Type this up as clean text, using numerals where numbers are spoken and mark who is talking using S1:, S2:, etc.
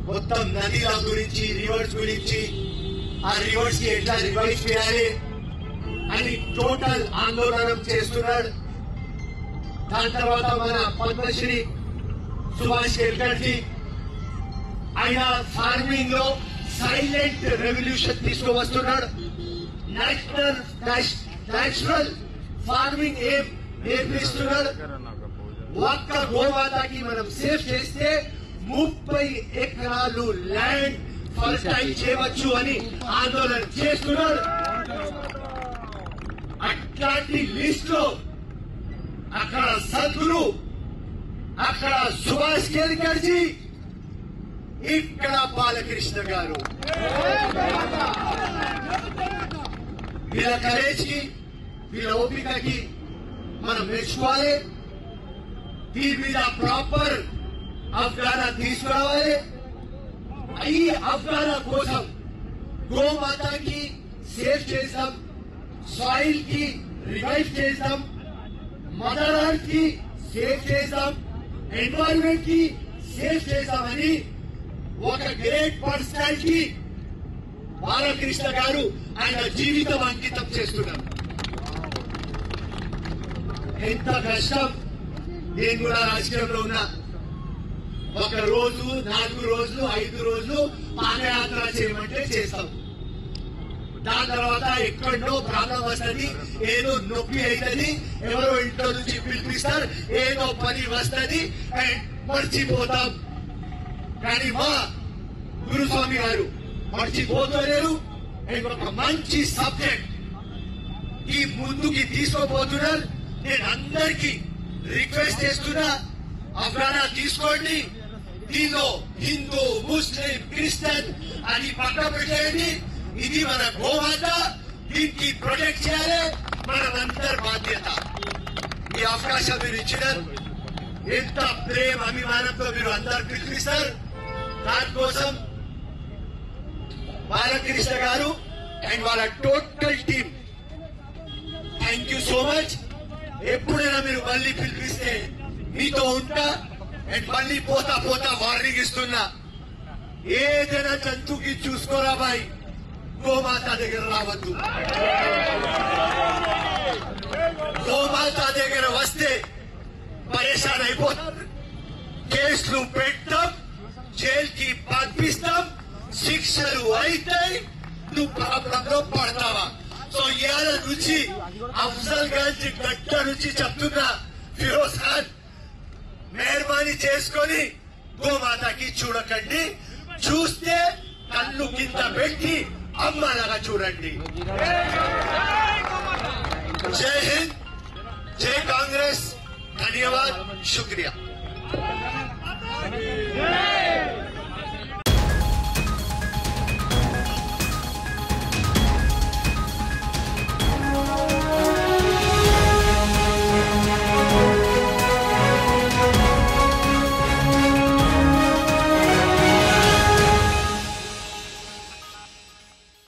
S1: మొత్తం నదిల గురించి, రివర్స్ గురించి, ఆ రివర్స్ కి ఎట్లా రివైవ్ చేయాలి అని టోటల్ ఆందోళన చేస్తున్నాడు. దాని తర్వాత మన పద్మశ్రీ సుభాష్ కేల్కర్జీ ఆయన ఫార్మింగ్ లో సైలెంట్ రెవల్యూషన్ తీసుకువస్తున్నాడు. నేచురల్ ఫార్మింగ్ ఏం నేర్పిస్తున్నాడు. ఒక్క గోమాతకి మనం సేవ్ చేస్తే 30 ఎకరాలు ల్యాండ్ ఫర్టైల్ చేయవచ్చు అని ఆందోళన చేస్తున్నాడు. అట్లాంటి లిస్ట్ లో అక్కడ సద్గురు, అక్కడ సుభాష్ కేల్కర్జీ, ఇక్కడ బాలకృష్ణ గారు. వీళ్ళ కరేజ్ కి, వీళ్ళ ఓపికకి మనం మెచ్చుకోవాలి. దీని మీద ప్రాపర్ అవగాహన తీసుకురావాలి. ఈ అవగాహన కోసం గోమాతకి సేవ్ చేద్దాం, సాయిల్ కి రివైవ్ చేద్దాం, మదర్ అర్త్ కి సేవ్ చేద్దాం, ఎన్వైరన్మెంట్ కి సేవ్ చేద్దామని ఒక గ్రేట్ పర్సనాలిటీ బాలకృష్ణ గారు ఆయన జీవితం అంకితం చేస్తున్నారు. ఎంత కష్టం. నేను కూడా రాజకీయంలో ఉన్నా. ఒక రోజు, 4 రోజులు, 5 రోజులు పాదయాత్ర చేయమంటే చేస్తాం. దాని తర్వాత ఎక్కడో ప్రాబ్లం వస్తుంది, ఏదో నొప్పి అవుతుంది, ఎవరో ఇంట్లో నుంచి పిలిపిస్తారు, ఏదో పని వస్తుంది, మర్చిపోతాం. కానీ మా గురుస్వామి గారు మర్చిపోతలేరు. ఒక మంచి సబ్జెక్ట్ ఈ ముందుకి తీసుకోబోతున్నారు. నేను అందరికీ రిక్వెస్ట్ చేస్తున్నా, అవగాహన తీసుకోండి. దీనిలో హిందూ, ముస్లిం, క్రిస్టియన్ అని పక్క పెట్టేయండి. ఇది మన గోమాత, దీనికి ప్రొటెక్ట్ చేయాలి, మనమందరి బాధ్యత. ఈ అవకాశం మీరు ఇచ్చినారు. ఎంత ప్రేమ అభిమానంతో మీరు అందరు పిలిపిస్తారు. దానికోసం బాలకృష్ణ గారు అండ్ వాళ్ళ total team thank you so much. ఎప్పుడైనా మీరు మళ్ళీ పిలిపిస్తే మీతో ఉంటా. అండ్ మళ్ళీ పోతా పోతా వార్నింగ్ ఇస్తున్నా, ఏదైనా జంతువుకి చూసుకోరా బాయ్, గోమాత దగ్గర రావద్దు. గోమాత దగ్గర వస్తే పరేషాన్ అయిపోతారు. కేసులు పెట్టాం, జైలుకి పంపిస్తాం, శిక్షలు అవుతాయి, నువ్వు ప్రాబ్లంలో పడతావా. సో ఇవాళ నుంచి అఫ్జల్ గంజ్ గడ్డ నుంచి చెప్తున్నా, ఫిరోజ్ ఖాన్ మెహర్బానీ చేసుకొని గోమాతకి చూడకండి. చూస్తే కళ్ళు కింద పెట్టి అమ్మలాగా చూడండి. జై హింద్, జై కాంగ్రెస్. ధన్యవాद, शुक्रिया.